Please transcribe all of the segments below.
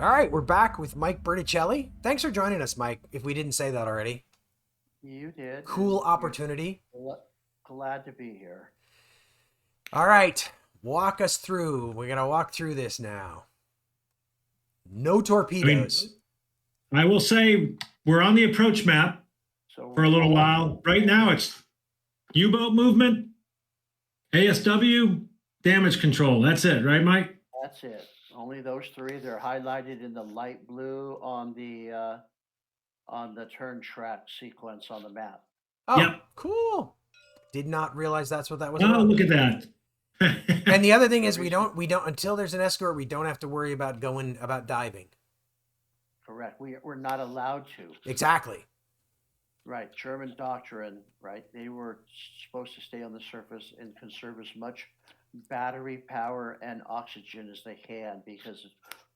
All right, we're back with Mike Berticelli. Thanks for joining us, Mike, if we didn't say that already. You did. Cool opportunity. Glad to be here. All right, walk us through. We're going to walk through this now. No torpedoes. I will say we're on the approach map for a little while. Right now it's U-boat movement, ASW, damage control. That's it, right, Mike? That's it. Only those three. They're highlighted in the light blue on the turn track sequence on the map. Oh, Yep. Cool. Did not realize that's what that was Oh, about. look at that. And the other thing is we don't until there's an escort, we don't have to worry about diving. Correct. We're not allowed to. Exactly. Right. German doctrine, right? They were supposed to stay on the surface and conserve as much battery power and oxygen as they can, because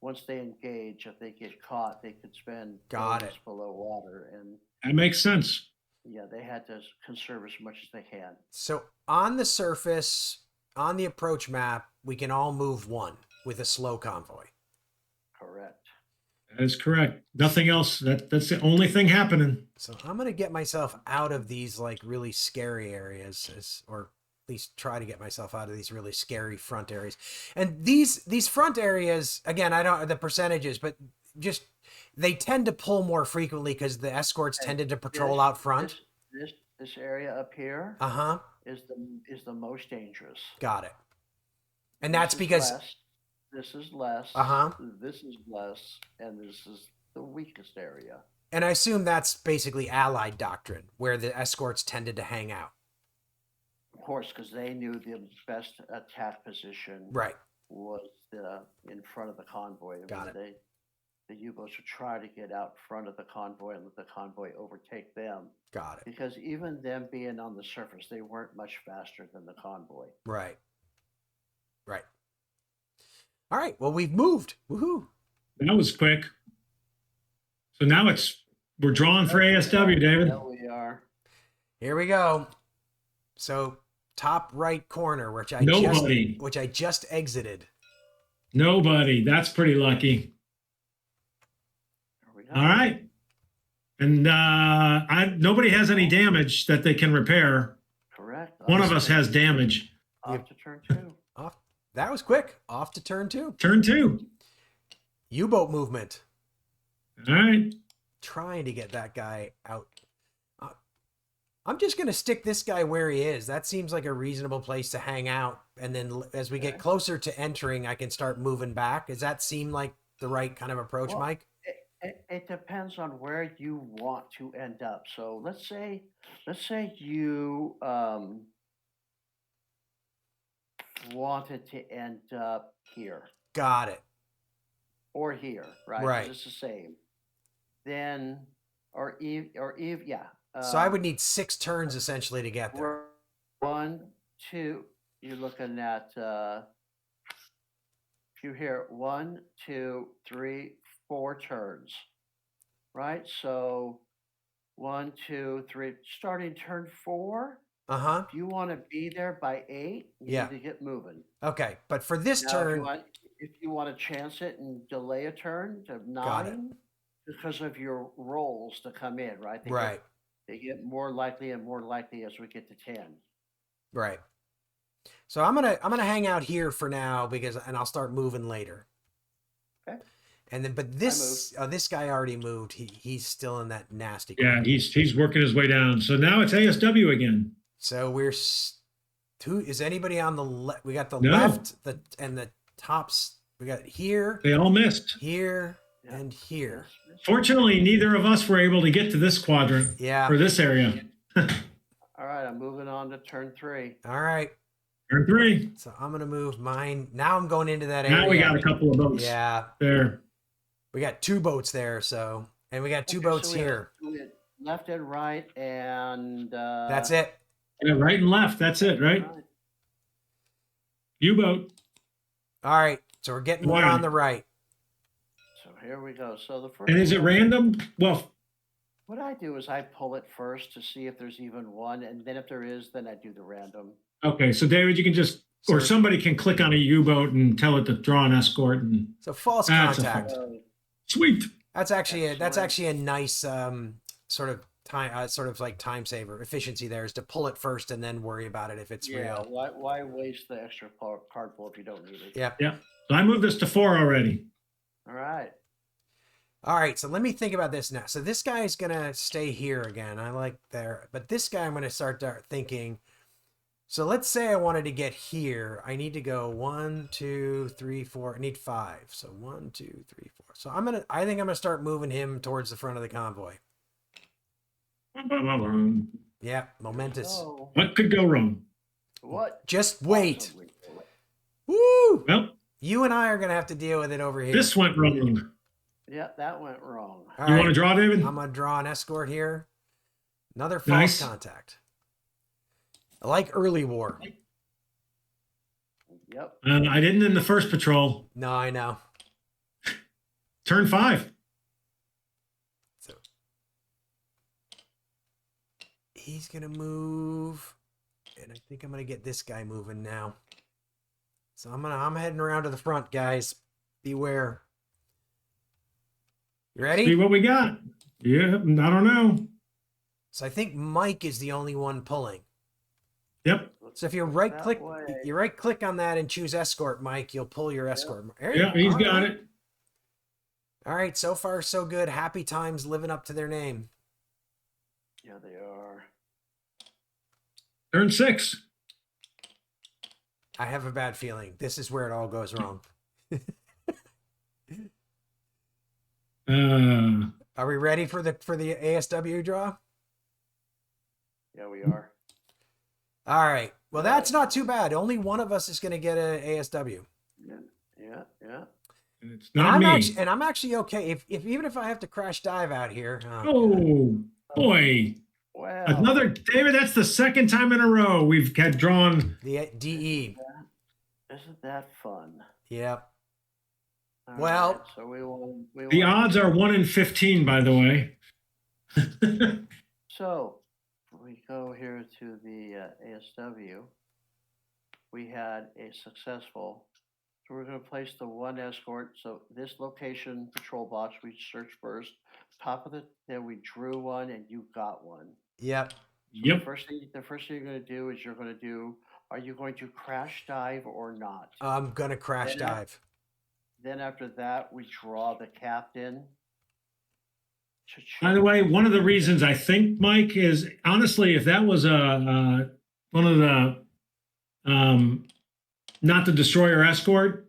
once they engage, if they get caught, they could spend days below water. And that makes sense. yeah, they had to conserve as much as they can. So on the surface, on the approach map, we can all move one with a slow convoy. Correct. That is correct. Nothing else. That's the only thing happening. So I'm going to get myself out of these like really scary areas, or at least try to get myself out of these really scary front areas. And these front areas, again, I don't know the percentages, but just they tend to pull more frequently because the escorts tended to patrol out front. This area up here is the most dangerous. Got it. And that's because this is less, this is less, and this is the weakest area. And I assume that's basically Allied doctrine, where the escorts tended to hang out. Of course, because they knew the best attack position was in front of the convoy. Got it. The U-boats would try to get out front of the convoy and let the convoy overtake them. Got it. Because even them being on the surface, they weren't much faster than the convoy. Right. All right. Well, we've moved. Woohoo. That was quick. So now we're drawing for ASW, David. There we are. Here we go. So top right corner, which I just exited. Nobody. That's pretty lucky. There we go. All right. And nobody has any damage that they can repair. Correct. One of us has damage. Off to turn 2. That was quick. Off to turn 2. Turn 2. U-boat movement. All right. Trying to get that guy out. I'm just going to stick this guy where he is. That seems like a reasonable place to hang out. And then as we get closer to entering, I can start moving back. Does that seem like the right kind of approach, Mike? It depends on where you want to end up. So let's say you wanted to end up here. Got it. Or here, right? Right. It's the same. Then, or Eve, yeah. So I would need 6 turns essentially to get there. 1, 2. You're looking at. If you hear 1, 2, 3, 4 turns, right? So 1, 2, 3. Starting turn 4. If you want to be there by 8, you need to get moving. Okay, but for this turn, if you want to chance it and delay a turn to 9, because of your rolls to come in, right? They get more likely and more likely as we get to 10. Right. So I'm gonna hang out here for now and I'll start moving later. Okay. And then, but this guy already moved. He's still in that nasty. Yeah, he's working his way down. So now it's ASW again. So we're is anybody on the left? We got the left, and the tops. We got here. They all missed. Here and here. Fortunately, neither of us were able to get to this quadrant. Yeah. For this area. All right, I'm moving on to turn 3. All right. Turn 3. So I'm gonna move mine. Now I'm going into that area. Now we got a couple of boats. Yeah. There. We got 2 boats there. And we got 2 boats here. Left and right, and that's it. Yeah, right and left. That's it, right? U-boat. All right. So we're getting one on the right. So here we go. So the first. And is it random? Well, What I do is I pull it first to see if there's even one, and then if there is, then I do the random. Okay, so David, you can just, or somebody can click on a U-boat and tell it to draw an escort, and So false that's a contact. false. Sweet. That's actually a nice sort of time saver efficiency. There is to pull it first and then worry about it if it's real. Why waste the extra card pull if you don't need it? Yep. Yeah. So I moved this to 4 already. All right. All right, so let me think about this now. So this guy is gonna stay here again. I like there, but this guy I'm gonna start thinking. So let's say I wanted to get here. I need to go 1, 2, 3, 4. I need 5. So 1, 2, 3, 4. So I think I'm gonna start moving him towards the front of the convoy. Yeah, momentous. Oh, What could go wrong? what? Just wait. Possibly. Woo! Well, You and I are gonna have to deal with it over here. this went wrong. Yeah, that went wrong. All You right, want to draw, David? I'm gonna draw an escort here. Another false Nice. contact. I like early war. Yep. I didn't in the first patrol. No, I know. Turn 5. So he's gonna move, and I think I'm gonna get this guy moving now. So I'm heading around to the front, guys. Beware. You See ready? what we got. Yeah, I don't know. So I think Mike is the only one pulling. Yep. So if you right click on that and choose escort, Mike, you'll pull your escort. There you Yeah, go. he's All got right. it. All right, so far so good. Happy times living up to their name. Yeah, they are. Turn 6. I have a bad feeling this is where it all goes wrong. Are we ready for the ASW draw? Yeah, we are. All right. Well, that's not too bad. Only one of us is going to get an ASW. Yeah. And it's not me. I'm actually okay if even if I have to crash dive out here. Oh, boy. Well, Another, David, that's the second time in a row we've had drawn. The DE. isn't that fun? Yep. All Well, right, so The odds are 1 in 15, by the way. So we go here to the ASW. We had a successful. So we're going to place the one escort. So this location patrol box we searched first. Top of then we drew one and you got one. Yep. Yep. The first thing you're going to do is are you going to crash dive or not? I'm going to crash dive. Then after that, we draw the captain. By the way, one of the reasons I think, Mike, is honestly, if that was one of the not the destroyer escort,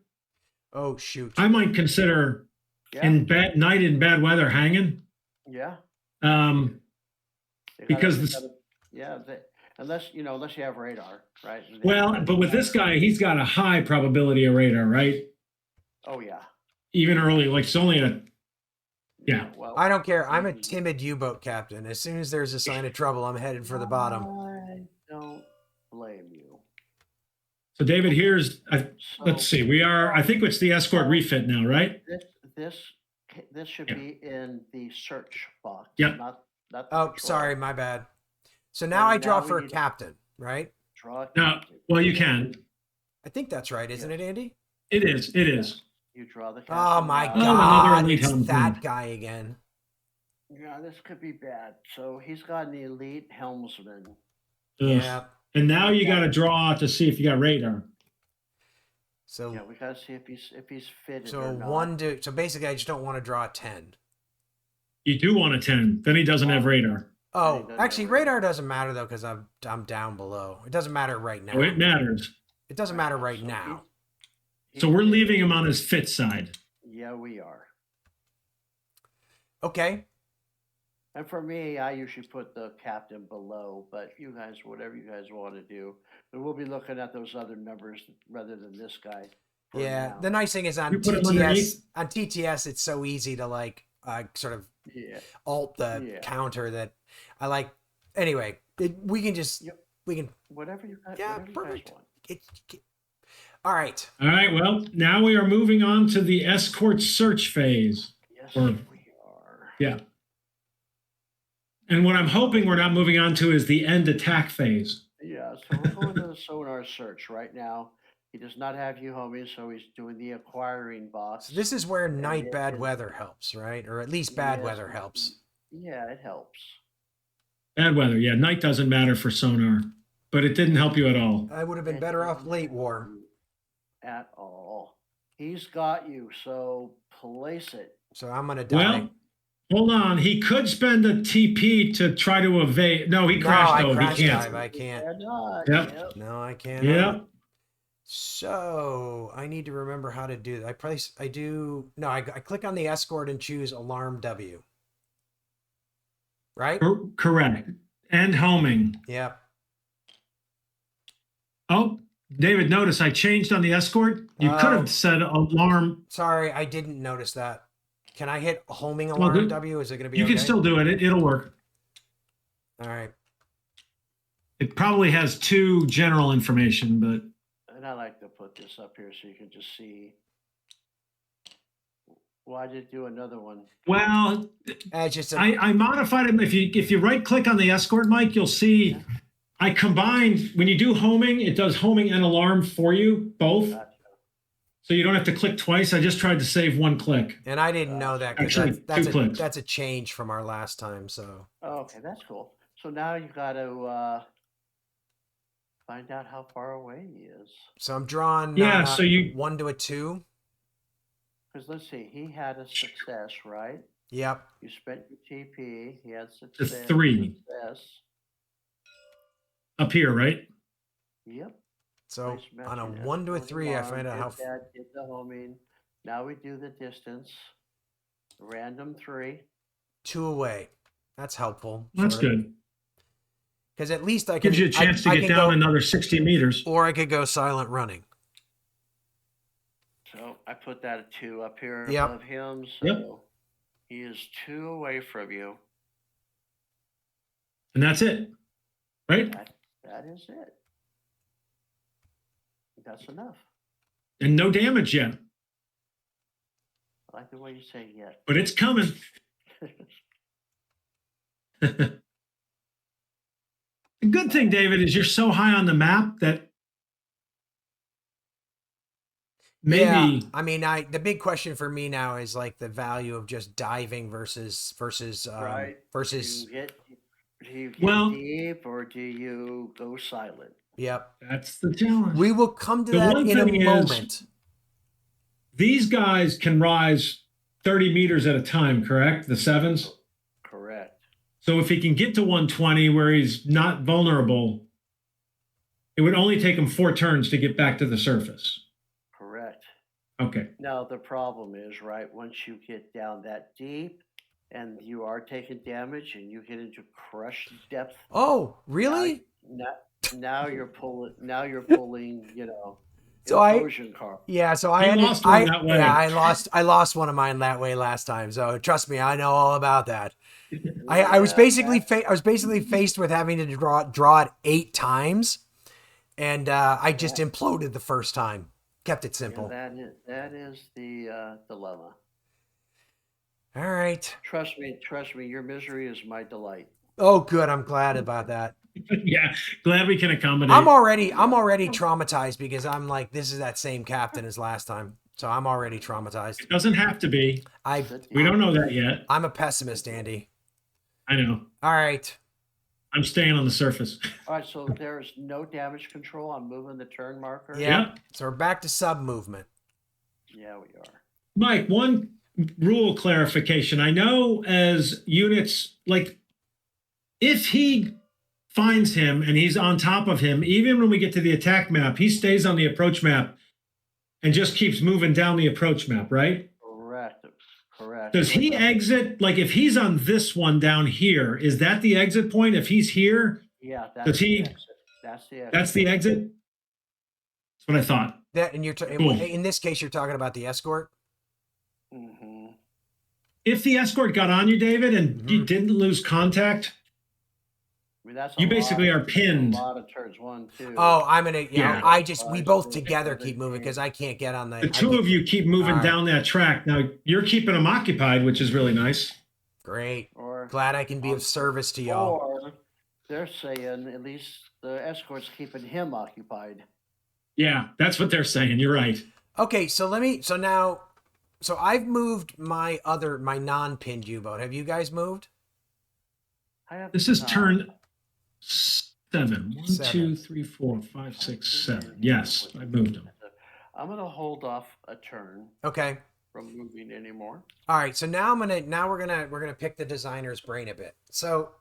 Oh, shoot. I might consider in bad weather hanging. Yeah. Because unless you have radar, right? Well, but with this guy, he's got a high probability of radar, right? Oh yeah. Even early, like it's only a. Yeah. Well, I don't care. I'm a timid U-boat captain. As soon as there's a sign of trouble, I'm headed for the bottom. I don't blame you. So David, let's see. I think it's the escort refit now, right? This should be in the search box. Yep. Not the Oh, patrol. sorry, my bad. So now I draw for a captain, right? Draw. No. Well, you can. I think that's right, isn't it, Andy? It is. It is. You draw the captain. Oh my now. God! another elite It's helmsman. that guy again. Yeah, this could be bad. So he's got an elite helmsman. Ugh. Yeah. And now you got to draw to see if you got radar. So Yeah, we gotta see if he's fitted so or not. So basically, I just don't want to draw a 10. You do want a 10. Then he doesn't have radar. Oh, doesn't actually, have radar. radar doesn't matter though because I'm down below. It doesn't matter right now. Oh, it matters. It doesn't matter right So now. So we're leaving him on his fit side. Yeah, we are. Okay. And for me, I usually put the captain below, but you guys, whatever you guys want to do, but we'll be looking at those other numbers rather than this guy. for Yeah. now. The nice thing is on You put 'em TTS. underneath? On TTS, it's so easy to like sort of Yeah. alt the Yeah. counter that I like. Anyway, we can just Yep. we can. Whatever you guys, Yeah, whatever you perfect. guys want. All right. All right. Well, now we are moving on to the escort search phase. Yes, Or- we are. Yeah. And what I'm hoping we're not moving on to is the end attack phase. Yeah, so we're going to the sonar search right now. He does not have you homing, so he's doing the acquiring box. So this is where And night it bad is- weather helps, right? Or at least bad Yes, weather helps. Yeah, it helps. Bad weather. Yeah, night doesn't matter for sonar, but it didn't help you at all. I would have been It better off doesn't late help war. you at all. He's got you, so place it. So I'm gonna die. Well, hold on. He could spend a TP to try to evade. No, he No, crashed I though. crash He can't. dive. I can't. Cannot. Yep. No, I can't. Yeah. So I need to remember how to do that. I click on the escort and choose alarm W. Right? Correct. And homing. Yep. Oh, David, notice I changed on the escort. You could Oh. have said alarm. Sorry, I didn't notice that. Can I hit homing Well, alarm good. W? Is it gonna be You okay? can still do it. It'll work. All right. It probably has 2 general information, but And I like to put this up here so you can just see. Why did it do another one? well, It's just a, I modified it. If you right click on the escort, Mike, you'll see I combined when you do homing, it does homing and alarm for you both. Gotcha. So you don't have to click twice. I just tried to save 1 click. and I didn't know that because Actually, 2 clicks. that's a change from our last time. So Oh, okay, that's cool. So now you got to find out how far away he is. I'm drawing Yeah, so you 1 to a 2. Because let's see, he had a success, right? Yep. You spent your TP. He had The success. 3 Success. up here, right? Yep. So Place on a matching 1 to a escort 3, I alarm, find out did how. that, did the homing. Now we do the distance. Random 3. 2 away. That's helpful. That's good. Because at least I can. Gives you a chance to I get can down go, another 60 meters. or I could go silent running. So I put that at 2 up here Yep. above him. So Yep. he is 2 away from you. And that's it. Right? That is it. That's enough. And no damage yet. I like the way you say yet. But it's coming. The good thing, David, is you're so high on the map that maybe Yeah, I mean, the big question for me now is like the value of just diving versus Right. versus. Do you get Well- deep or do you go silent? Yep. that's the challenge. We will come to The that one in a thing is- moment. These guys can rise 30 meters at a time, correct? The 7s. Correct. So if he can get to 120 where he's not vulnerable, it would only take him 4 turns to get back to the surface. Correct. Okay. Now the problem is, right, once you get down that deep and you are taking damage and you get into crush depth, Oh, really? now you're pulling, you know, So I- implosion car. Yeah. So You lost one that way. Yeah, I lost one of mine that way last time. So trust me, I know all about that. I was Yeah, basically faced with having to draw it 8 times, and I just imploded the first time. Kept it Yeah, simple. that is the dilemma. All right. Trust me, your misery is my delight. Oh, good. I'm glad about that. Yeah. Glad we can accommodate. I'm already traumatized because I'm like, this is that same captain as last time. So I'm already traumatized. It doesn't have to be. We don't know that yet. I'm a pessimist, Andy. I know. All right. I'm staying on the surface. All right, so there's no damage control. I'm moving the turn marker. Yeah. Yep. So we're back to sub movement. Yeah, we are. Mike, one rule clarification. I know as units, like if he finds him and he's on top of him, even when we get to the attack map, he stays on the approach map and just keeps moving down the approach map, right? Correct. Does he exit? Like if he's on this one down here, is that the exit point? If he's here, Yeah, Does he- the exit. That's the exit. that's the exit? That's what I thought. That and Cool. in this case, you're talking about the escort. Mm-hmm. If the escort got on you, David, and you Mhm. didn't lose contact, I mean, that's you basically are pinned. A lot of turns. 1, 2. Oh, I'm gonna. Yeah. We both together keep moving because I can't get on the. The two of you keep moving All right. down that track. Now you're keeping them occupied, which is really nice. Great. Or Glad I can be on of service to y'all. Or they're saying at least the escort's keeping him occupied. Yeah, that's what they're saying. You're right. Okay, so I've moved my non-pinned U-boat. Have you guys moved? This is turn 7. 1, Seven. 2, 3, 4, 5, 6, 7. Yes, I moved them. I'm gonna hold off a turn Okay. from moving anymore. All right, so now we're gonna pick the designer's brain a bit. So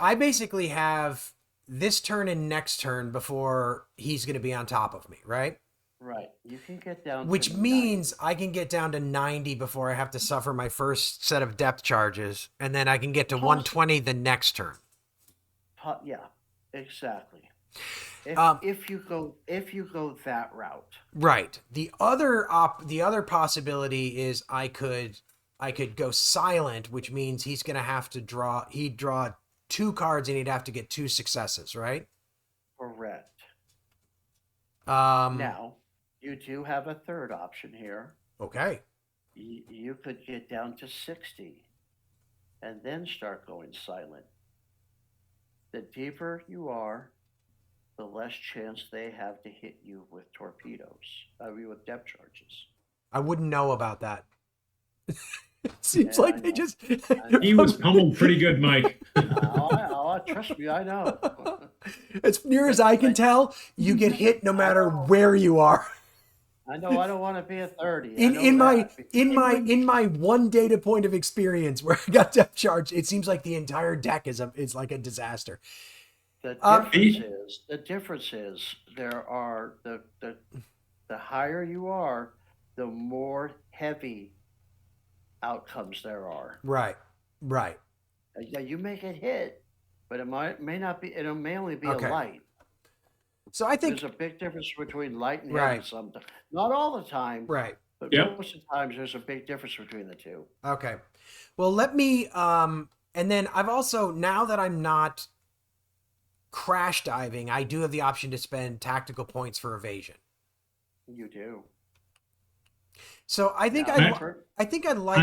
I basically have this turn and next turn before he's gonna be on top of me, right? Right. You can get down. Which to means I can get down to 90 before I have to suffer my first set of depth charges, and then I can get to 120 the next turn. Yeah, exactly. If you go that route. Right. The other possibility is I could go silent, which means he's going to have to draw 2 cards and he'd have to get 2 successes, right? Correct. Um Now, you do have a third option here. Okay. You could get down to 60 and then start going silent. The deeper you are, the less chance they have to hit you with torpedoes. With depth charges. I wouldn't know about that. It seems Yeah, like I they know. just He was pummeled pretty good, Mike. Trust me, I know. As near as I can tell, you get hit no matter where you are. I know I don't want to be a 30. In my one data point of experience where I got depth charge, it seems like the entire deck is like a disaster. The difference is there are the higher you are, the more heavy outcomes there are. Right. Yeah, you may get hit, but it may not be. It may only be a light. So I think there's a big difference between light and heavy. Right. Sometimes, not all the time. Right. But Yep. most of the times, there's a big difference between the two. Okay. Well, let me and then I've also, now that I'm not crash diving, I do have the option to spend tactical points for evasion. You do. So I think Now, I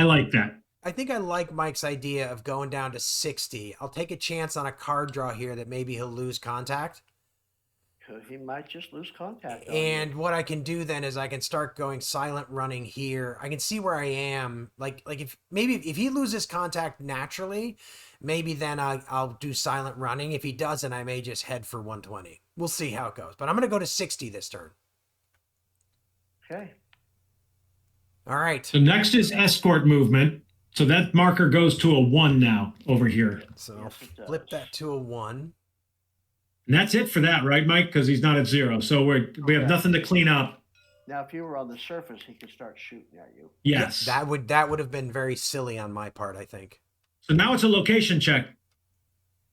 like that. I think I like Mike's idea of going down to 60. I'll take a chance on a card draw here that maybe he'll lose contact. He might just lose contact. And what I can do then is I can start going silent running here. I can see where I am. Like if he loses contact naturally, maybe then I'll do silent running. If he doesn't, I may just head for 120. We'll see how it goes. But I'm going to go to 60 this turn. Okay. All right. So next is escort movement. So that marker goes to a 1 now over here. So Yes, I'll it does. flip that to a 1. And that's it for that, right, Mike? Because he's not at 0. So we have nothing to clean up. Now, if you were on the surface, he could start shooting at you. Yes. Yeah, that would have been very silly on my part, I think. So now it's a location check.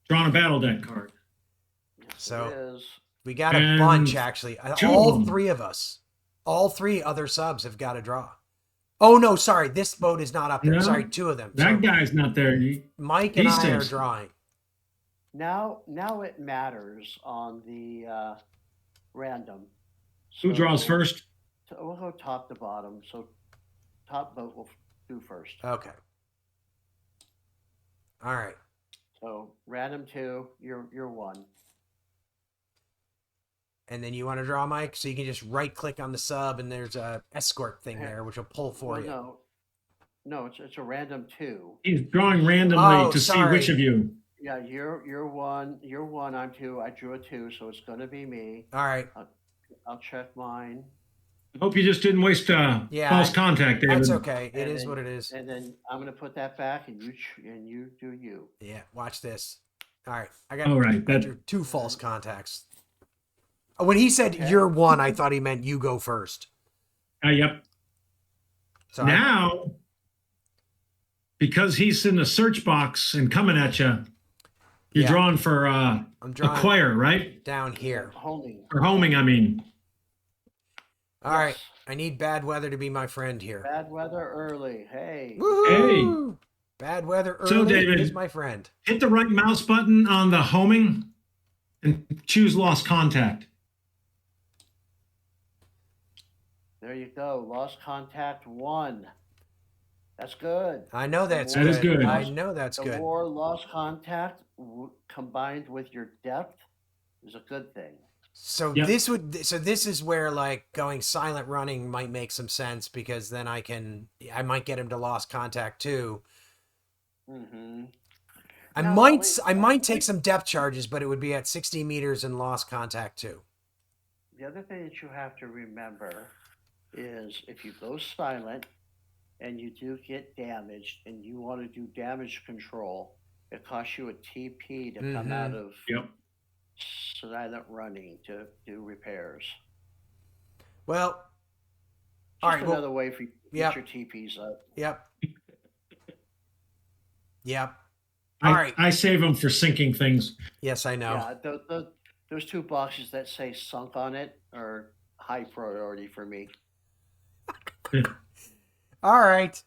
Drawn a battle deck card. Yes, So- it is. We got a And bunch, actually. 2 All of them. 3 of us. All 3 other subs have got to draw. Oh, no, sorry. This boat is not up there. No, Sorry, 2 of them. That So guy's not there. Mike and he I are stinks. drawing. Now it matters on the random. Who draws So, first? We'll go top to bottom. So top boat will do first. Okay. All right. So random 2, you're 1. And then you want to draw, Mike? So you can just right-click on the sub, and there's a escort thing there, which will pull for Well, you. No, it's a random 2. He's drawing randomly Oh, to sorry. see which of you. Yeah, you're 1. You're 1. I'm 2. I drew a 2, so it's going to be me. All right. I'll check mine. I hope you just didn't waste false contact, David. That's okay. It And is then- what it is. And then I'm going to put that back, and you do you. Yeah, watch this. All right. I All right. I drew 2 false contacts. When he said Okay. you're 1, I thought he meant you go first. Yep. So Now, because he's in the search box and coming at you, you're Yeah. drawing for I'm drawing acquire, right? down here. Homing. Or homing, I mean. All right. Yes. I need bad weather to be my friend here. Bad weather early. Hey. Woohoo! Bad weather early So, David- is my friend. Hit the right mouse button on the homing and choose lost contact. There you go. Lost contact 1. That's good. I know that's That is good. I know that's The good. more lost contact combined with your depth is a good thing. So Yep. this is where like going silent running might make some sense, because then I might get him to lost contact too. Mm-hmm. I Now, might take some depth charges, but it would be at 60 meters and lost contact too. The other thing that you have to remember is if you go silent and you do get damaged and you want to do damage control, it costs you a TP to come out of Yep. silent running to do repairs. Well, Just another way for you to get your TPs up. Yep. Yep. I save them for sinking things. Yes, I know. Yeah, those 2 boxes that say sunk on it are high priority for me. All right.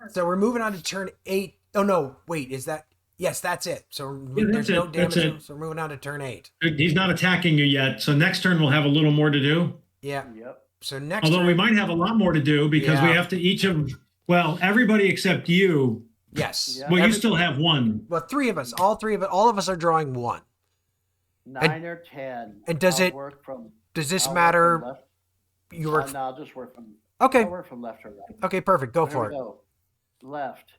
So we're moving on to turn 8. Oh no, wait, is that? Yes, that's it. So there's no damage. So we're moving on to turn 8. He's not attacking you yet. So next turn we'll have a little more to do. Yeah. Yep. So next Although turn, we might have a lot more to do because we have to everybody except you. Yes. Yeah. Well, you still have one. Well, 3 of us, all of us are drawing 1. 9 or 10. And does I'll work from, does this I'll matter? Work from left. You work. No, I'll just work from. Okay. I'll work from left to right. Okay, perfect. Go Here for we it. go. Left.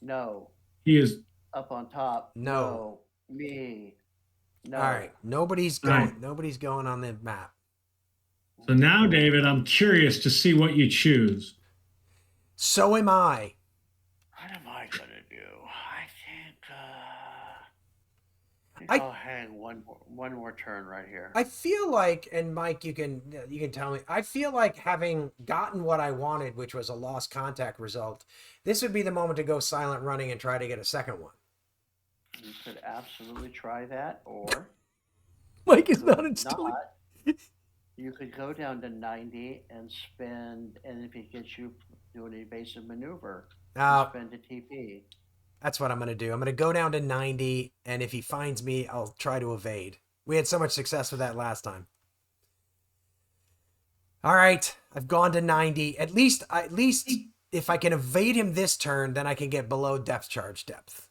No. He is. Up on top. No. Me. No. All right. Nobody's going. Nobody's going on the map. So now, David, I'm curious to see what you choose. So am I. What am I gonna do? I think I'll hang one more turn right here. I feel like, and Mike, you can tell me. I feel like having gotten what I wanted, which was a lost contact result, this would be the moment to go silent running and try to get a second one. You could absolutely try that, or Mike is not installing. You could go down to 90 and spend, and if it gets you do an evasive maneuver, spend a TP. That's what I'm going to do. I'm going to go down to 90, and if he finds me, I'll try to evade. We had so much success with that last time. All right, I've gone to 90. At least if I can evade him this turn, then I can get below depth charge depth.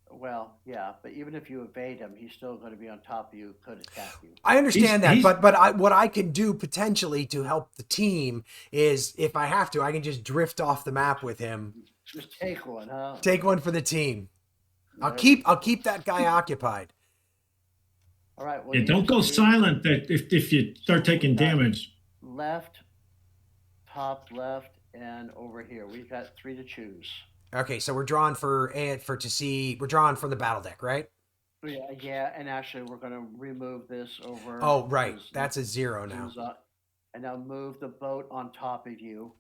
Well, yeah, but even if you evade him, he's still going to be on top of you, could attack you. I understand but what I can do potentially to help the team is, if I have to, I can just drift off the map with him. Just take one, huh? Take one for the team. I'll keep that guy occupied. All right. Well, yeah, don't go silent if you start taking damage. Left, top left, and over here. We've got 3 to choose. Okay, so we're drawing we're drawing from the battle deck, right? Yeah, and actually we're going to remove this over. Oh, right. That's a 0 now. And now move the boat on top of you.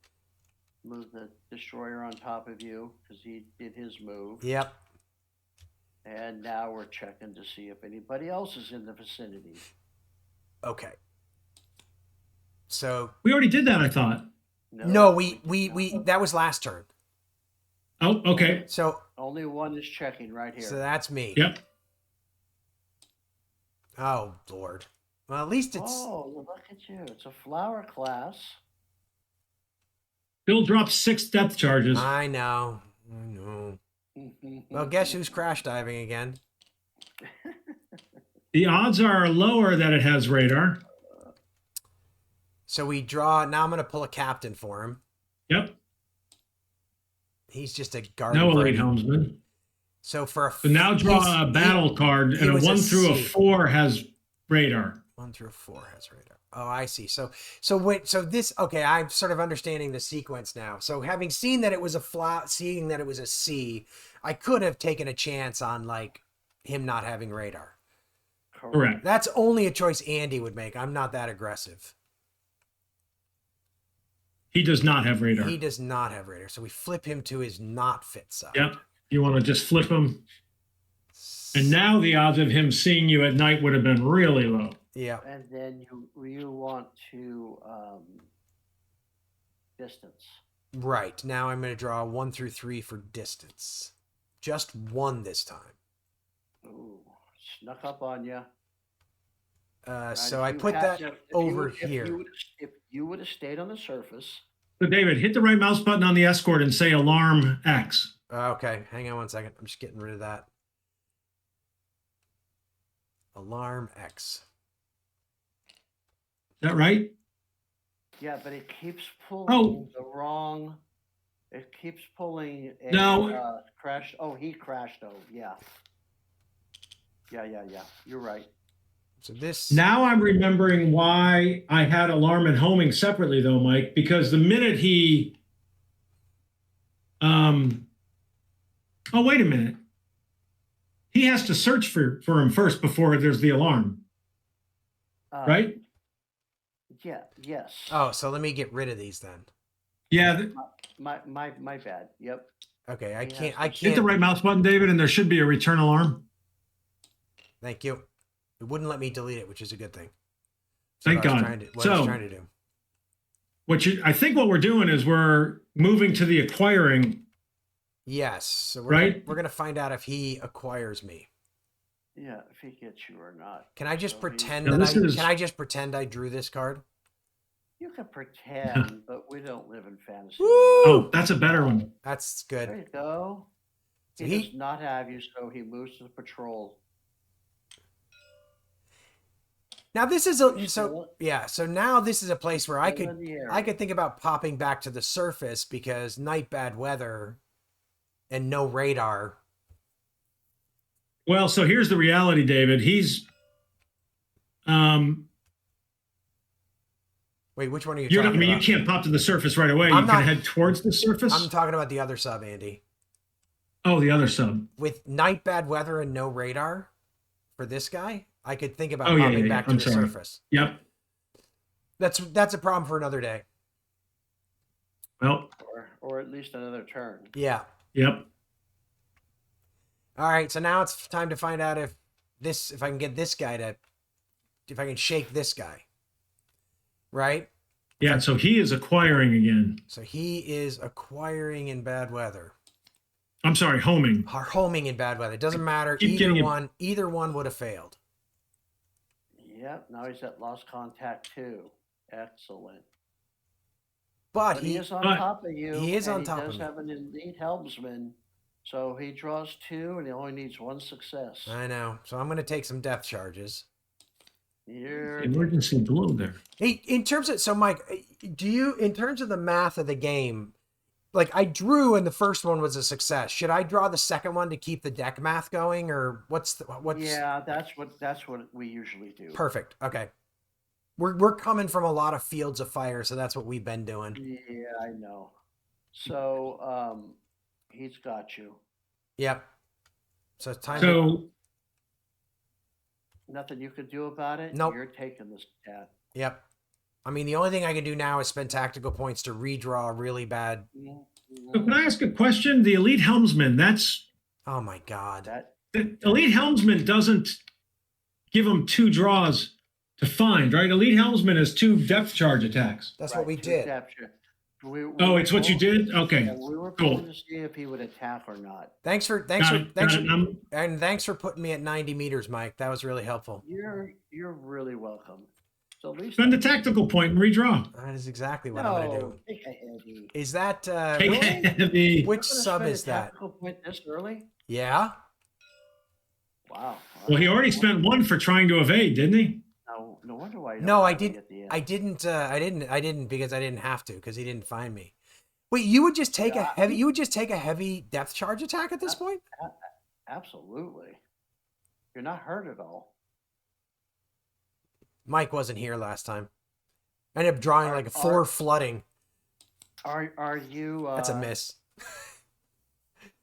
Move the destroyer on top of you because he did his move. Yep. And now we're checking to see if anybody else is in the vicinity. Okay. So we already did that, I thought. No, we that was last turn. Oh, okay. So only one is checking right here. So that's me. Yep. Oh, Lord. Well, at least it's... Oh, look at you. It's a flower class. Bill dropped 6 depth charges. I know. Well, guess who's crash diving again? The odds are lower that it has radar. So we draw... Now I'm going to pull a captain for him. Yep. He's just a garden. No elite helmsman. So for so now draw a battle card, and a 1 through a 4 has radar. 1 through a 4 has radar. Oh, I see. So this, okay, I'm sort of understanding the sequence now. So having seen that it was seeing that it was a C, I could have taken a chance on like him not having radar. Correct. That's only a choice Andy would make. I'm not that aggressive. He does not have radar. He does not have radar. So we flip him to his not fit side. Yep. You want to just flip him. And now the odds of him seeing you at night would have been really low. Yeah. And then you want to distance. Right. Now I'm going to draw 1 through 3 for distance. Just 1 this time. Ooh, snuck up on you. So I put that over here. If you would have stayed on the surface, So David, hit the right mouse button on the escort and say alarm X. Okay, hang on one second. I'm just getting rid of that. Alarm X. Is that right? Yeah, but it keeps pulling Oh. the wrong. It keeps pulling a No. crash. Oh, he crashed. Oh, yeah. Yeah. You're right. So this. Now I'm remembering why I had alarm and homing separately, though, Mike, because the minute he, oh, wait a minute. He has to search for him first before there's the alarm, right? Yeah. Yes. Oh, so let me get rid of these then. Yeah. My bad. Yep. Okay, I He can't. has I to- Hit the can't. right mouse button, David, and there should be a return alarm. Thank you. It wouldn't let me delete it, which is a good thing. Thank what I was God. trying to- what I was trying to do. I think what we're doing is we're moving to the acquiring. Yes. So Right? we're gonna find out if he acquires me. Yeah, if he gets you or not. Can I just So pretend Now, that this is- Can I just pretend I drew this card? You can pretend, but we don't live in fantasy. Woo! land. Oh, that's a better one. That's There good. you go. So He he- does not have you, so he moves to the patrol. Now this is Still- so now this is a place where I still could in the air. I could think about popping back to the surface because night bad weather and no radar. Well, so here's the reality, David. He's, Wait, which one are you you're not, I talking mean, you about? can't pop to the surface right away. I'm You not- can head towards the surface. I'm talking about the other sub, Andy. Oh, the other sub. With night bad weather and no radar for this guy, I could think about Oh, yeah, popping yeah, back to I'm the sorry. surface. Yep. That's a problem for another day. Well, or at least another turn. Yeah. yep. All right, so now it's time to find out if I can get this guy if I can shake this guy. Right? Yeah, so he is acquiring again. So he is acquiring in bad weather. I'm sorry, homing. Or homing in bad weather. It doesn't matter. Keep getting Either one would have failed. Yep. Now he's at lost contact too. Excellent. But He is on but- top of you. he is and on top He of does me. have an elite helmsman, so he draws 2, and he only needs 1 success. I know. So I'm going to take some depth charges. You're Emergency blow there. Hey, in terms of Mike, in terms of the math of the game, like I drew and the first one was a success. Should I draw the second one to keep the deck math going, or what's? Yeah, that's what we usually do. Perfect. Okay. We're coming from a lot of fields of fire, so that's what we've been doing. Yeah, I know. So he's got you. Yep. So it's time. So Nothing you could do about it. Nope. You're taking this cat. Yep. I mean, the only thing I can do now is spend tactical points to redraw a really bad. So can I ask a question? The elite helmsman, Oh my God. the elite helmsman doesn't give him 2 draws to find, right? Elite helmsman is 2 depth charge attacks. That's Right, what we to did. capture. We Oh, were it's what you pulling- did? Okay. Yeah, we were Cool. pulling to see if he would attack or not. Thanks for Got it. and thanks for putting me at 90 meters, Mike. That was really helpful. You're really welcome. So at least Spend a tactical point and redraw. That is exactly what I'm gonna do. no, take a heavy. Is that Take really? a heavy. Which You're gonna sub spend is a that? tactical point this early? Yeah. Wow. Well, he already spent 1 for trying to evade, didn't he? No wonder why. you No, don't I have me did. at the end. I didn't because I didn't have to because he didn't find me. Wait, you would just take You would just take a heavy depth charge attack at this point? Absolutely. You're not hurt at all. Mike wasn't here last time. I ended up drawing like a 4 flooding. Are you? That's a miss.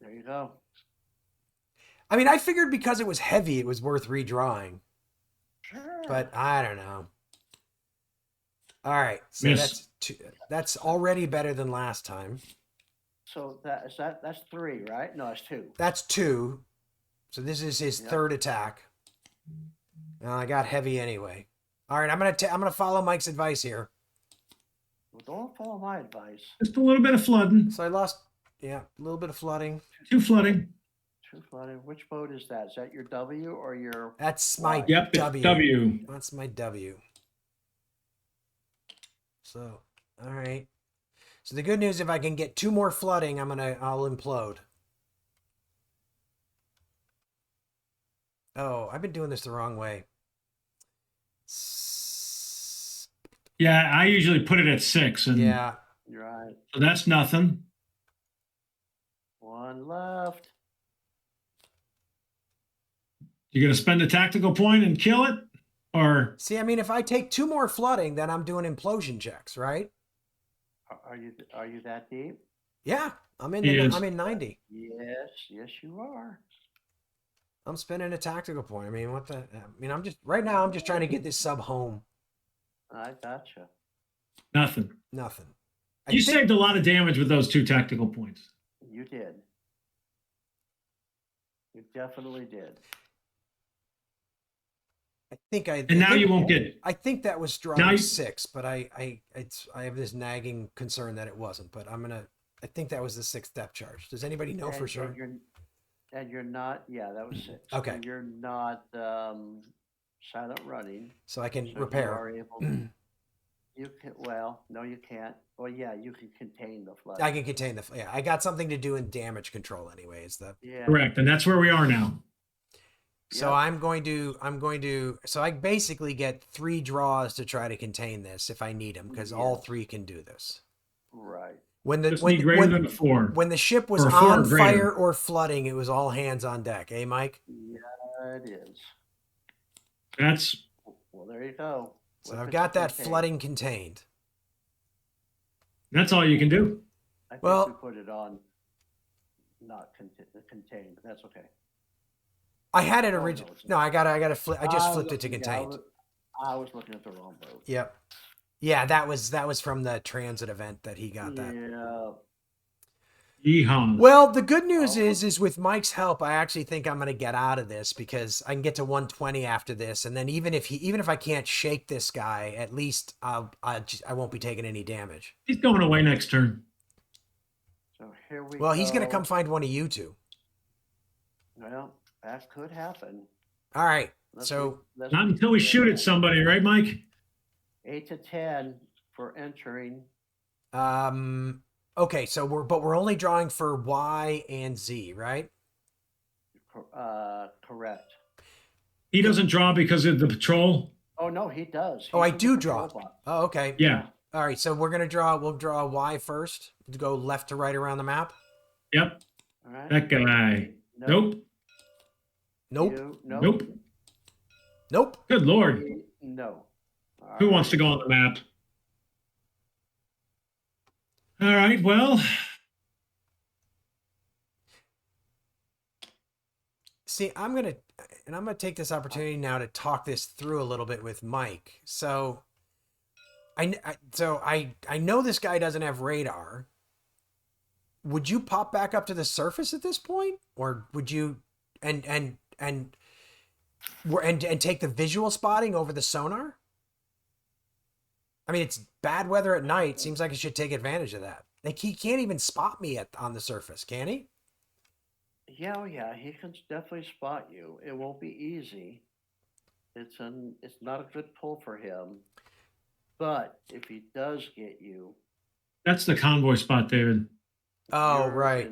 There you go. I mean, I figured because it was heavy, it was worth redrawing, Sure. but I don't know. All right, so Miss. that's already better than last time. So that's 3, right? No, that's 2. That's 2. So this is his Yeah. third attack. I got heavy anyway. All right, I'm gonna follow Mike's advice here. Well, don't follow my advice. Just a little bit of flooding. So I lost, a little bit of flooding. 2 flooding. 2 flooding. Which boat is that? Is that your W or your? That's my Yep, it's W. W. That's my W. So, all right. So the good news, if I can get 2 more flooding, I'll implode. Oh, I've been doing this the wrong way. Yeah, I usually put it at 6. And Yeah. You're right. so that's nothing. 1 left. You going to spend a tactical point and kill it? Or see, I mean, if I take 2 more flooding, then I'm doing implosion checks, right? Are you that deep? Yeah, I'm in. I'm in 90. Yes, you are. I'm spending a tactical point. I mean, what the? I mean, I'm just right now. I'm just trying to get this sub home. I gotcha. nothing? Nothing. You saved a lot of damage with those 2 tactical points. You did. You definitely did. I think I. And now you won't get. I think that was drawing 6, but I have this nagging concern that it wasn't. But I think that was the 6th depth charge. Does anybody know for sure? And you're not. Yeah, that was 6. Okay. And you're not silent running. So I can So repair. You are able to, you can. Well, no, you can't. Well, yeah, you can contain the flood. I can contain the. Yeah, I got something to do in damage control anyway. Is the Correct, and that's where we are now. So yep. I'm going to. So I basically get 3 draws to try to contain this if I need them, because all 3 can do this. Right. When the than 4. When the ship was on fire or flooding, it was all hands on deck. Eh, Mike? Yeah, it is. That's. Well, there you go. So I've got that flooding contained. That's all you can do. I think we put it on not contained, but that's okay. I had it originally. No, I got to flip. I just flipped it to contained. I was looking at the wrong boat. Yep. Yeah, that was from the transit event that he got that. Yeah. Yeehaw. Well, the good news is with Mike's help, I actually think I'm going to get out of this, because I can get to 120 after this, and then even if I can't shake this guy, at least I won't be taking any damage. He's going away next turn. So here we go. Well, he's going to come find one of you 2. Well, that could happen. All right. Not until we shoot at somebody, right, Mike? 8 to 10 for entering. Okay, so we're only drawing for Y and Z, right? Correct. He doesn't draw because of the patrol. Oh no, he does. I do draw. Oh, okay. Yeah. All right, so we'll draw Y first to go left to right around the map. Yep. All right. That guy. Nope. Nope. Good Lord. No. Who wants to go on the map? All right, well. See, I'm going to take this opportunity now to talk this through a little bit with Mike. So I know this guy doesn't have radar. Would you pop back up to the surface at this point, or would you and take the visual spotting over the sonar? I mean, it's bad weather at night. Seems like he should take advantage of that. Like, he can't even spot me on the surface, can he? Yeah, he can definitely spot you. It won't be easy. It's not a good pull for him. But if he does get you, that's the convoy spot, David. Oh, right.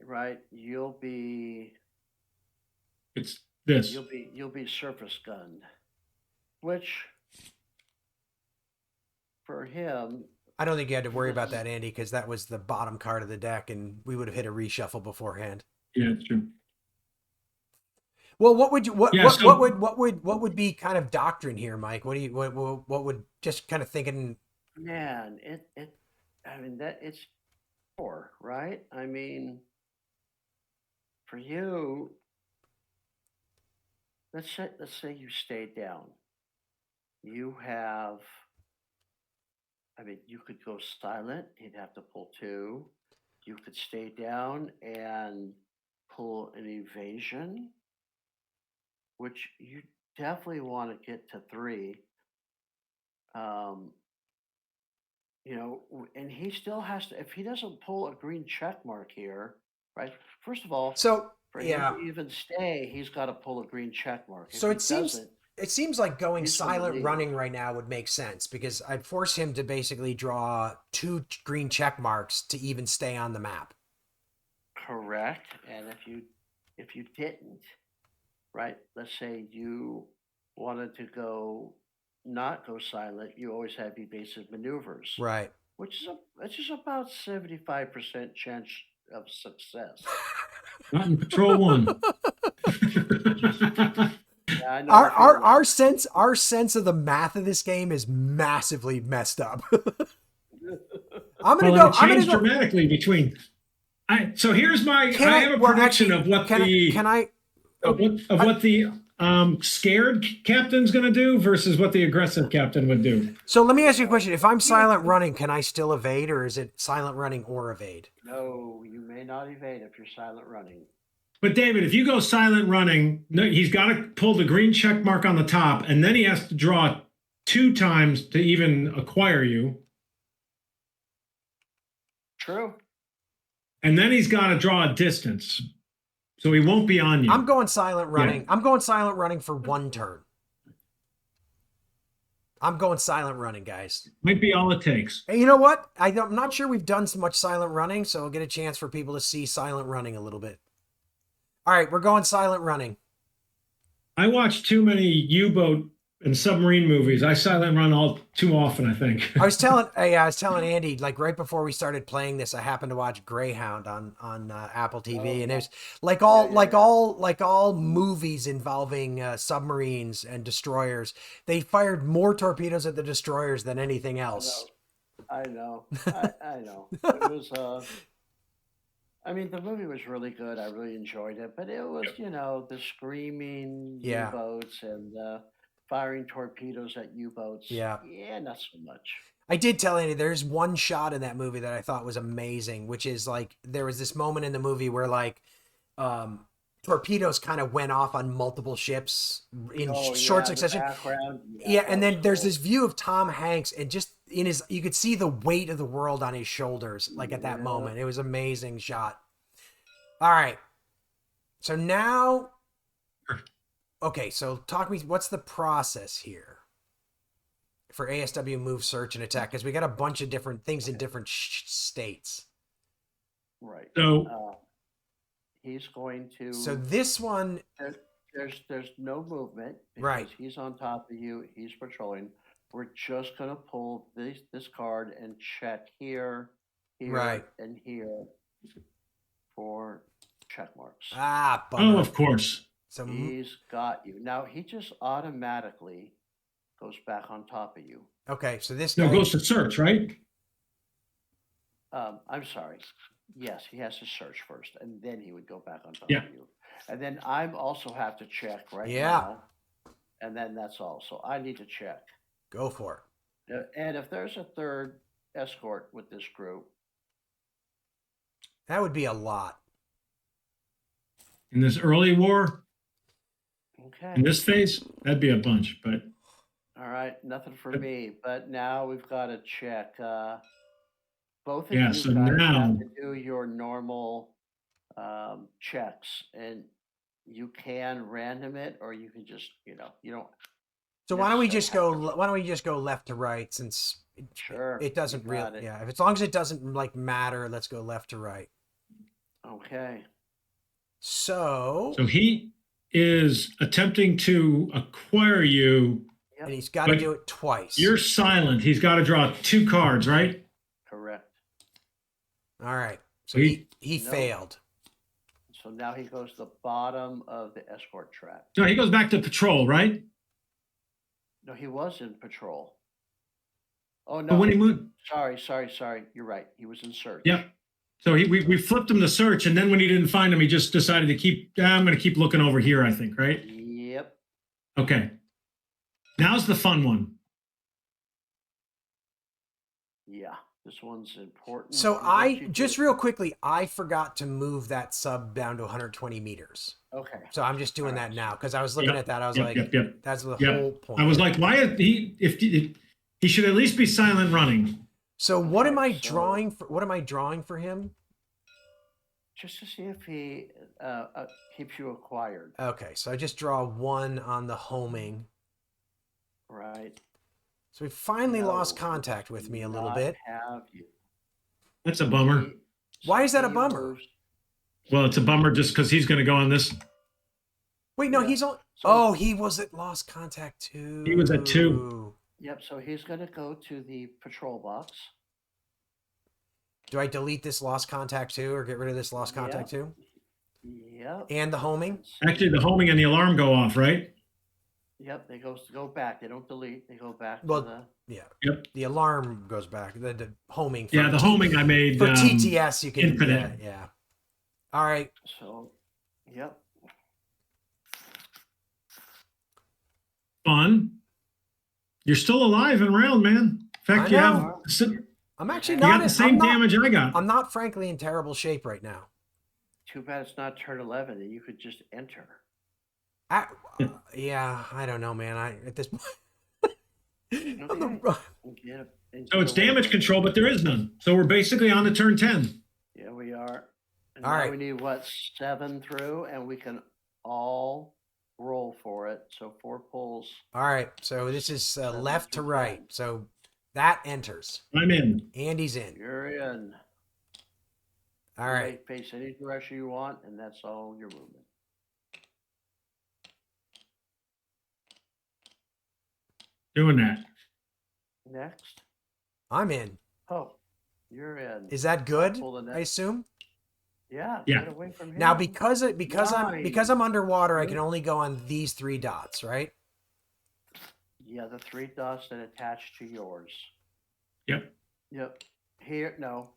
Right, you'll be. It's this. You'll be surface gunned, which for him. I don't think you had to worry about that, Andy, because that was the bottom card of the deck, and we would have hit a reshuffle beforehand. Yeah, it's true. Well, what would be kind of doctrine here, Mike? What would just kind of thinking? Man, I mean that it's poor, right? I mean, for you, let's say you stay down. You have. I mean, you could go silent. He'd have to pull 2. You could stay down and pull an evasion, which you definitely want to get to 3. And he still has to. If he doesn't pull a green check mark here, right? First of all, so for him to even stay, he's got to pull a green check mark. So it seems It seems like going He's on the silent lead. running right now would make sense because I'd force him to basically draw 2 green check marks to even stay on the map. Correct. And if you didn't, right? Let's say you wanted to not go silent. You always have evasive maneuvers, Right. which is about 75% chance of success. Not in Patrol 1. Yeah, I know. Our sense of the math of this game is massively messed up. I'm gonna Well, go. it changed dramatically between. So here's my. I have a prediction of what the scared captain's going to do versus what the aggressive captain would do. So let me ask you a question. If I'm silent running, can I still evade, or is it silent running or evade? No, you may not evade if you're silent running. But David, if you go silent running, he's got to pull the green check mark on the top, and then he has to draw 2 times to even acquire you. True. And then he's got to draw a distance, so he won't be on you. I'm going silent running. Yeah. I'm going silent running for 1 turn. I'm going silent running, guys. Might be all it takes. And you know what? I'm not sure we've done so much silent running, so I'll get a chance for people to see silent running a little bit. All right, we're going silent running. I watch too many U-boat and submarine movies. I silent run all too often, I think. I was telling Andy, like right before we started playing this, I happened to watch Greyhound on Apple TV, and there's like all movies involving submarines and destroyers. They fired more torpedoes at the destroyers than anything else. I know. I know. It was. I mean, the movie was really good. I really enjoyed it, but it was, the screaming U-boats and firing torpedoes at U-boats. Yeah, not so much. I did tell Andy there's one shot in that movie that I thought was amazing, which is like there was this moment in the movie where like torpedoes kind of went off on multiple ships in short succession. And then there's this view of Tom Hanks and just you could see the weight of the world on his shoulders, like at that moment. It was an amazing shot. All right. So now, okay, so talk me, what's the process here for ASW move, search, and attack? Because we got a bunch of different things in different states. Right. So he's going to. So this one. There's no movement. Right. He's on top of you. He's patrolling. We're just gonna pull this card and check here, and here for check marks. Bummer. Oh, of course. So he's got you. Now he just automatically goes back on top of you. Okay, so this guy goes to search, right? I'm sorry. Yes, he has to search first, and then he would go back on top of you. And then I also have to check now. And then that's all. So I need to check. Go for it. And if there's a third escort with this group, that would be a lot. In this early war, okay. In this phase, that'd be a bunch, but. All right, nothing for me. But now we've got to check. Both of you guys have to do your normal checks, and you can random it, or you can just, you don't. So why don't we just go left to right, since it doesn't really, as long as it doesn't like matter, let's go left to right. Okay. So he is attempting to acquire you, and he's got to do it twice. You're silent. He's got to draw 2 cards, right? Correct. All right. So he failed. So now he goes to the bottom of the escort track. No, he goes back to patrol, right? No, he was in patrol. Oh, no. But when he moved. Sorry. You're right. He was in search. Yep. So we flipped him to search, and then when he didn't find him, he just decided to keep, I'm going to keep looking over here, I think, right? Yep. Okay. Now's the fun one. Yeah. This one's important. So just real quickly, I forgot to move that sub down to 120 meters. Okay. So I'm just doing that now because I was looking at that. I was that's the whole point. I was like, why if he should at least be silent running. So what am I drawing for? What am I drawing for him? Just to see if he keeps you acquired. Okay, so I just draw 1 on the homing. right? So we finally No, lost contact with me a little bit. Have you? That's a bummer. He- Why is that a he bummer? moves- Well, it's a bummer just because he's going to go on this. Wait, no, Yeah. he's on. So- Oh, he was at lost contact too. He was at 2. Yep. So he's going to go to the patrol box. Do I delete this lost contact too, or get rid of this lost contact too? Yep. And the homing? Actually, the homing and the alarm go off, right? Yep. They go back. They don't delete. They go back Well, to the. Yeah. Yep. The alarm goes back. The homing. Yeah, the homing I made. For TTS, you can. infinite. Yeah. All right. So, yep. Fun. You're still alive and around, man. In fact, I you know. have I'm actually you not. got the same damage I got. I'm not, frankly, in terrible shape right now. Too bad it's not turn 11 and you could just enter. Yeah, I don't know, man. At this point. Okay. And So it's get away damage from- control, but there is none. So we're basically on the turn 10. Yeah, we are. And All now right. we need what, 7 through, and we can all roll for it. So 4 pulls. All right. So this is Seven left to through right. 10. So that enters. I'm in. Andy's in. You're in. All You right. may face any direction you want, and that's all your movement. Doing that. Next. I'm in. Oh, you're in. Is that good? Pull the I next. assume. Yeah. Yeah. Get away from him. Now because I'm underwater, I Nine. can only go on these 3 dots, right? Yeah, the 3 dots that attach to yours. Yep. Yep. Here, no.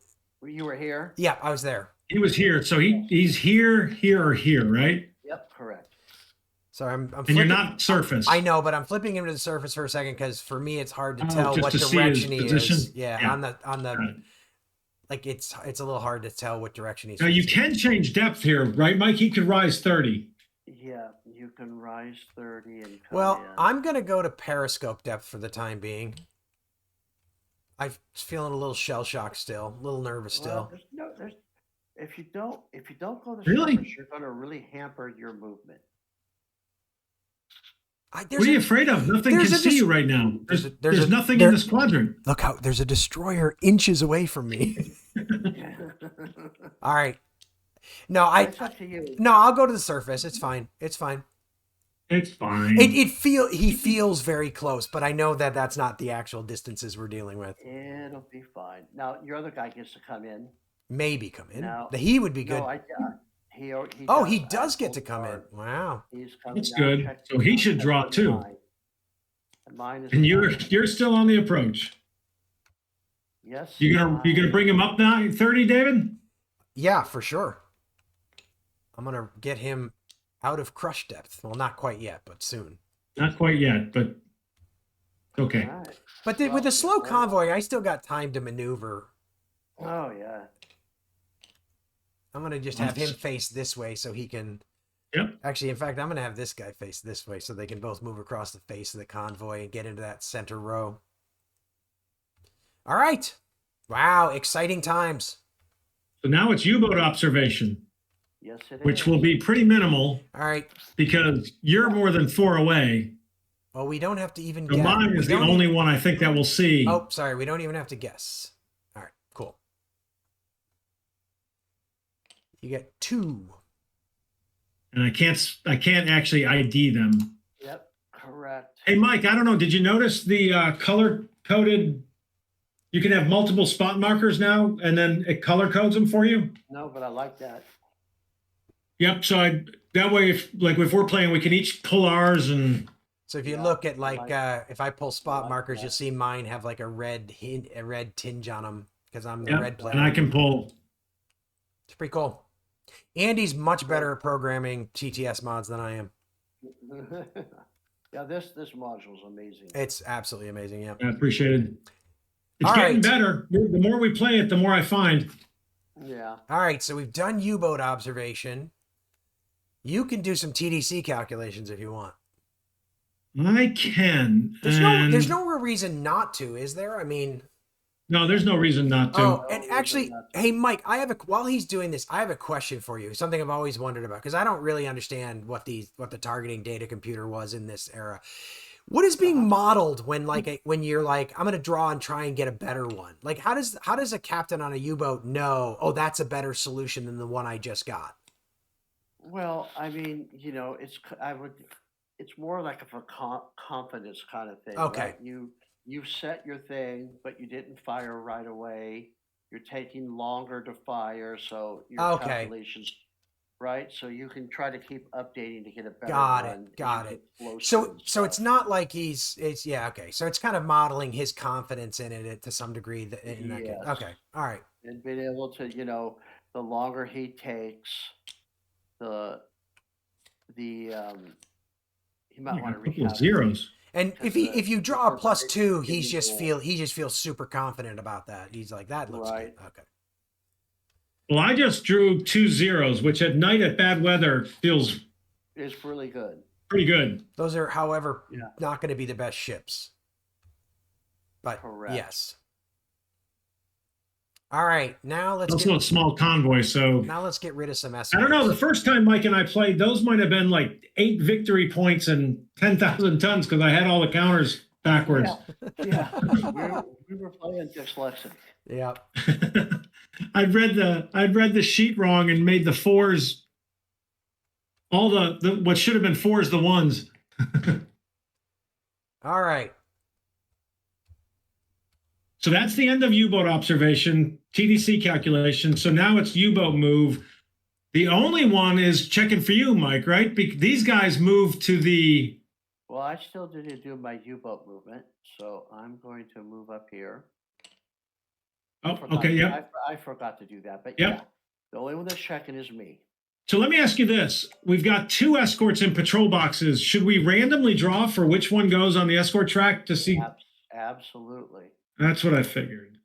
You were here? Yeah, I was there. He was here. So he's here, here, or here, right? Yep, correct. So I'm And you're flipping- not surface. I know, but I'm flipping him to the surface for a second because for me it's hard to Oh, tell just what to see direction his he position? is. Yeah, Yeah. on the Got it. like it's a little hard to tell what direction he's. Now you facing. can change depth here, right, Mike? He could rise 30. Yeah, you can rise 30 and come Well, in. I'm gonna go to periscope depth for the time being. I'm feeling a little shell shocked still, a little nervous Well, still. there's if you don't go to Really? surface, you're going to really hamper your movement. What are you afraid of? Nothing can there's a see dis- you right now. there's There's, a- nothing there- in this quadrant. Look how there's a destroyer inches away from me. All right. No, It's up to you. no, I'll go to the surface. It's fine. It's fine. It's fine. He feels very close, but I know that that's not the actual distances we're dealing with. It'll be fine. Now your other guy gets to come in. Maybe come in. No. He would be good. No, he Oh, he I does get pulled to come in. card. Wow. He's coming. That's now. good. Check So he should check draw on too. mine. And mine is And you're nine. still on the approach. Yes. You're gonna bring him up now, 30, David? Yeah, for sure. I'm gonna get him out of crush depth. Well, not quite yet, but soon. Not quite yet, but okay. All right. But with a slow convoy, I still got time to maneuver. Oh yeah. I'm gonna just have him face this way so he can. Yep. Actually, in fact, I'm gonna have this guy face this way so they can both move across the face of the convoy and get into that center row. All right. Wow, exciting times. So now it's U-boat observation, Yes, it is. which will be pretty minimal All right. because you're more than 4 away. Well, we don't have to even So guess. mine We is the don't only one I think that we'll see. Oh, sorry. We don't even have to guess. All right, cool. You get 2. And I can't actually ID them. Yep, correct. Hey, Mike, I don't know. Did you notice the color-coded? You can have multiple spot markers now, and then it color codes them for you. No, but I like that. Yep. So that way, if we're playing, we can each pull ours, and So if you Yeah, look at if I pull spot like markers, that. you'll see mine have like a red tinge on them because I'm the yep, red player. and I can pull. It's pretty cool. Andy's much better at programming TTS mods than I am. Yeah, this module is amazing. It's absolutely amazing. Yeah. I appreciate it. It's All getting right. better. The more we play it, the more I find. Yeah. All right. So we've done U-boat observation. You can do some TDC calculations if you want. I can. There's and- no real reason not to, is there? I mean, No, there's no reason not to. oh, No, and there's actually, not. hey, Mike, while he's doing this, I have a question for you. Something I've always wondered about because I don't really understand what the targeting data computer was in this era. What is being modeled when when you're like, I'm gonna draw and try and get a better one? Like, how does a captain on a U-boat know, oh, that's a better solution than the one I just got? Well, I mean, it's more like a confidence kind of thing, Okay. right? You set your thing, but you didn't fire right away. You're taking longer to fire, so your Okay. calculations, right? So you can try to keep updating to get a better Got it. one as you Got get it. closer So and so it's stuff. not like it's yeah, okay. So it's kind of modeling his confidence in it to some degree in that case. Yes, Okay. All right. and being able to, the longer he takes, the he might I got want a to couple of recalculate zeros. And because if you draw a percentage +2, getting old, he just feels super confident about that. He's like, that looks good. right? Okay. Well, I just drew 2 zeros, which at night at bad weather feels It's really good. pretty good. Those are, however, Yeah. not going to be the best ships. But Correct. yes. All right, Also a small convoy, so now let's get rid of some I escorts. don't know. The first time Mike and I played, those might have been like 8 victory points and 10,000 tons because I had all the counters backwards. Yeah. We were playing dyslexic. Yeah. I'd read the sheet wrong and made the 4s all the what should have been 4s the 1s. All right. So that's the end of U-boat observation, TDC calculation. So now it's U-boat move. The only one is checking for you, Mike, right? These guys moved to the... Well, I still didn't do my U-boat movement, so I'm going to move up here. Oh, okay, yep. I forgot to do that, but Yep. yeah, the only one that's checking is me. So let me ask you this. We've got 2 escorts in patrol boxes. Should we randomly draw for which one goes on the escort track to see? Absolutely. That's what I figured.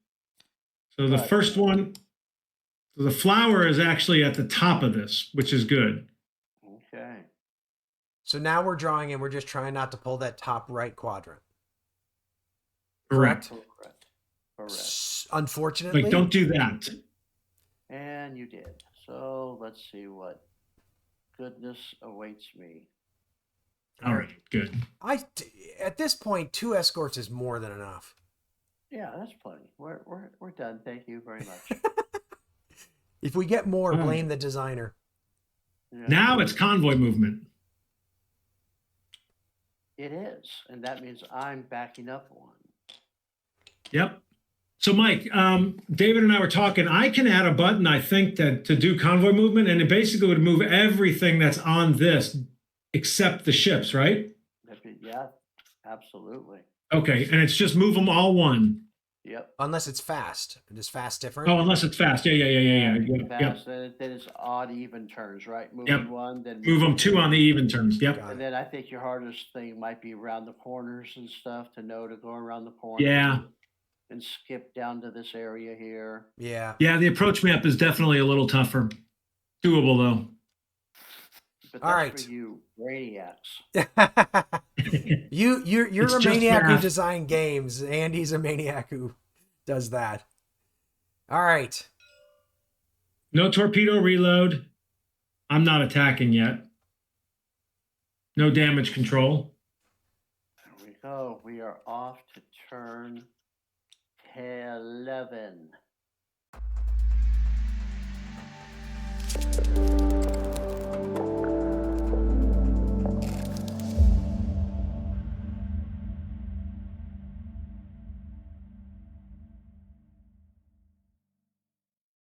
So the Right. first one, the flower is actually at the top of this, which is good. Okay. So now we're drawing and we're just trying not to pull that top right quadrant. Correct. Unfortunately. Like, don't do that. And you did. So let's see what goodness awaits me. All right, good. At this point, 2 escorts is more than enough. Yeah, that's plenty. We're done. Thank you very much. If we get more, All right. blame the designer. Yeah, Now it's convoy movement. it is, and that means I'm backing up one. Yep. So Mike, David and I were talking. I can add a button, I think, that to do convoy movement, and it basically would move everything that's on this except the ships, right? Yeah, absolutely. Okay, and it's just move them all one. Yep. Unless it's fast. Is fast different? Oh, unless it's fast. Yeah. Yep. Fast, then it's odd even turns, right? Yep. One, then Move them 2 on the even turns. Yep. And then I think your hardest thing might be around the corners and stuff to know to go around the corners. Yeah. And skip down to this area here. Yeah. Yeah, the approach map is definitely a little tougher. Doable though. But that's all right. for you maniacs. You're It's a just maniac who math. designed games. Andy's a maniac who does that. All right. No torpedo reload. I'm not attacking yet. No damage control. There we go. We are off to turn 11.